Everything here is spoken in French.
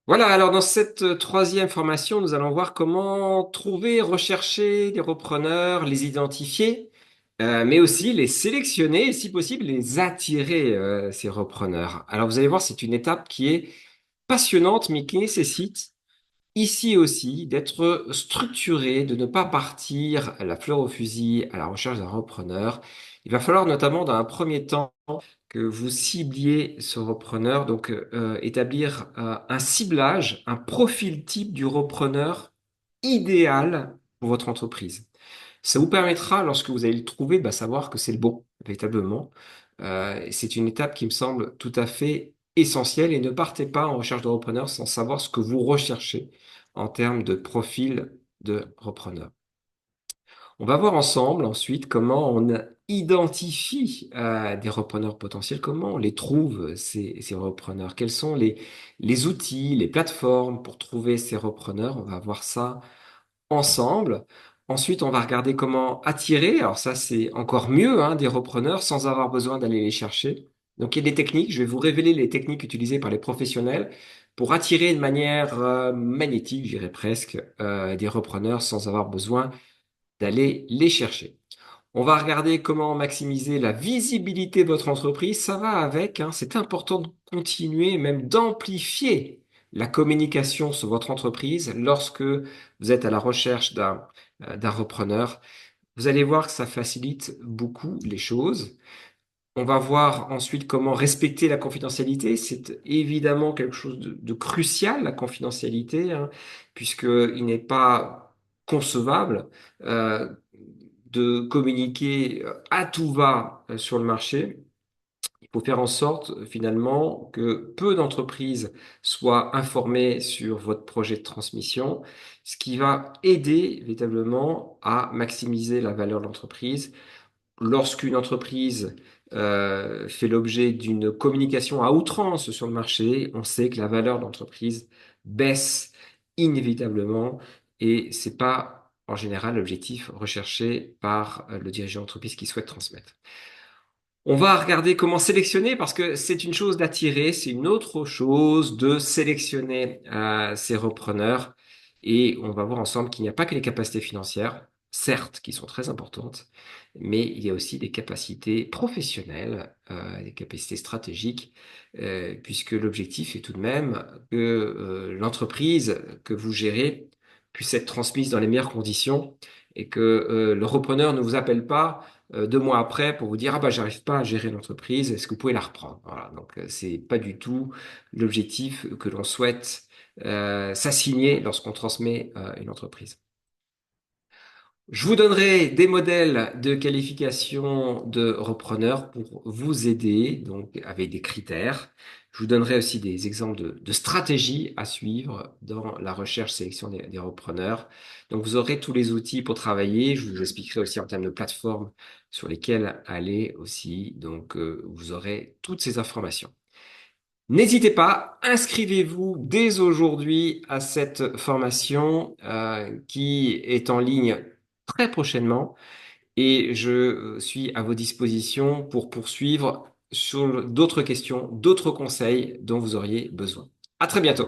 Voilà, alors dans cette troisième formation, nous allons voir comment trouver, rechercher les repreneurs, les identifier, mais aussi les sélectionner et si possible les attirer, ces repreneurs. Alors vous allez voir, c'est une étape qui est passionnante, mais qui nécessite ici aussi d'être structuré, de ne pas partir à la fleur au fusil à la recherche d'un repreneur. Il va falloir notamment dans un premier temps que vous cibliez ce repreneur, donc établir un ciblage, un profil type du repreneur idéal pour votre entreprise. Ça vous permettra, lorsque vous allez le trouver, de savoir que c'est le bon, véritablement. C'est une étape qui me semble tout à fait essentielle et ne partez pas en recherche de repreneur sans savoir ce que vous recherchez en termes de profil de repreneur. On va voir ensemble ensuite comment on identifie des repreneurs potentiels, comment on les trouve, ces repreneurs, quels sont les outils, les plateformes pour trouver ces repreneurs. On va voir ça ensemble. Ensuite, on va regarder comment attirer. Alors ça, c'est encore mieux, hein, des repreneurs sans avoir besoin d'aller les chercher. Donc, il y a des techniques. Je vais vous révéler les techniques utilisées par les professionnels pour attirer de manière magnétique, je dirais presque, des repreneurs sans avoir besoin d'aller les chercher. On va regarder comment maximiser la visibilité de votre entreprise. Ça va avec, hein, c'est important de continuer, même d'amplifier la communication sur votre entreprise lorsque vous êtes à la recherche d'un repreneur. Vous allez voir que ça facilite beaucoup les choses. On va voir ensuite comment respecter la confidentialité. C'est évidemment quelque chose de crucial, la confidentialité, hein, puisqu'il n'est pas concevable euh, de communiquer à tout va sur le marché. Il faut faire en sorte finalement que peu d'entreprises soient informées sur votre projet de transmission, ce qui va aider véritablement à maximiser la valeur de l'entreprise. Lorsqu'une entreprise fait l'objet d'une communication à outrance sur le marché, on sait que la valeur de l'entreprise baisse inévitablement et c'est pas en général l'objectif recherché par le dirigeant d'entreprise qui souhaite transmettre. On va regarder comment sélectionner parce que c'est une chose d'attirer, c'est une autre chose de sélectionner ces repreneurs. Et on va voir ensemble qu'il n'y a pas que les capacités financières, certes, qui sont très importantes, mais il y a aussi des capacités professionnelles, des capacités stratégiques, puisque l'objectif est tout de même que l'entreprise que vous gérez puisse être transmise dans les meilleures conditions et que le repreneur ne vous appelle pas 2 mois après pour vous dire ah bah j'arrive pas à gérer l'entreprise, est-ce que vous pouvez la reprendre? Voilà, donc c'est pas du tout l'objectif que l'on souhaite s'assigner lorsqu'on transmet une entreprise. Je vous donnerai des modèles de qualification de repreneurs pour vous aider, donc avec des critères. Je vous donnerai aussi des exemples de stratégies à suivre dans la recherche sélection des repreneurs. Donc vous aurez tous les outils pour travailler. Je vous expliquerai aussi en termes de plateformes sur lesquelles aller aussi. Donc vous aurez toutes ces informations. N'hésitez pas, inscrivez-vous dès aujourd'hui à cette formation qui est en ligne très prochainement et je suis à vos dispositions pour poursuivre sur d'autres questions, d'autres conseils dont vous auriez besoin. À très bientôt.